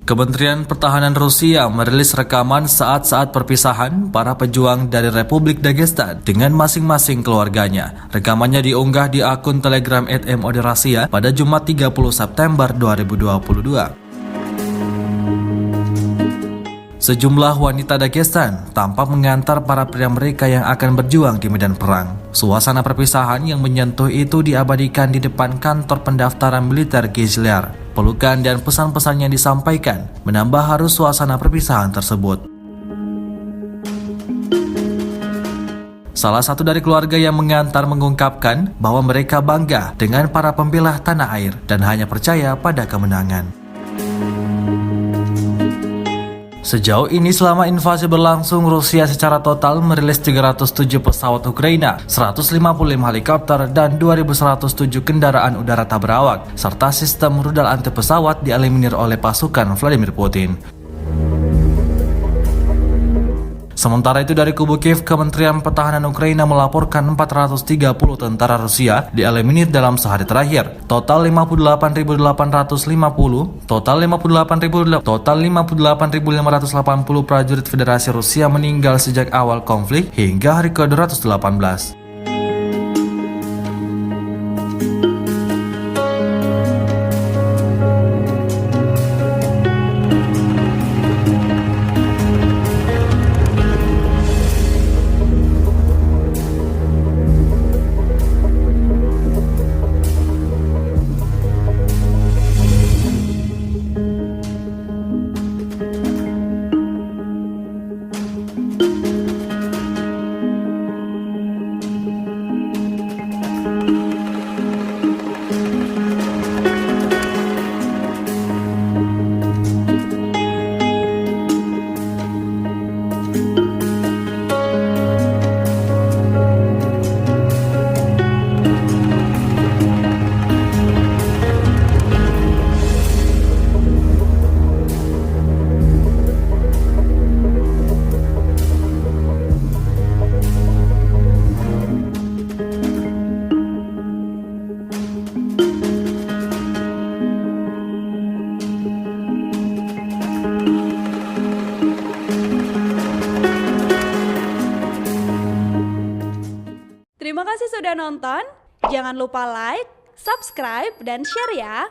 Kementerian Pertahanan Rusia merilis rekaman saat-saat perpisahan para pejuang dari Republik Dagestan dengan masing-masing keluarganya. Rekamannya diunggah di akun Telegram @MOD Rusia pada Jumat 30 September 2022. Sejumlah wanita Dagestan tampak mengantar para pria mereka yang akan berjuang di medan perang. Suasana perpisahan yang menyentuh itu diabadikan di depan kantor pendaftaran militer Kizlyar. Pelukan dan pesan-pesan yang disampaikan menambah harus suasana perpisahan tersebut. Salah satu dari keluarga yang mengantar mengungkapkan bahwa mereka bangga dengan para pembela tanah air dan hanya percaya pada kemenangan. Sejauh ini selama invasi berlangsung, Rusia secara total merilis 307 pesawat Ukraina, 155 helikopter, dan 2.107 kendaraan udara tak berawak, serta sistem rudal anti pesawat dieliminir oleh pasukan Vladimir Putin. Sementara itu dari kubu Kiev, Kementerian Pertahanan Ukraina melaporkan 430 tentara Rusia dieliminir dalam sehari terakhir. Total 58.580 prajurit Federasi Rusia meninggal sejak awal konflik hingga hari ke-218. Terima kasih sudah nonton. Jangan lupa like, subscribe, dan share ya.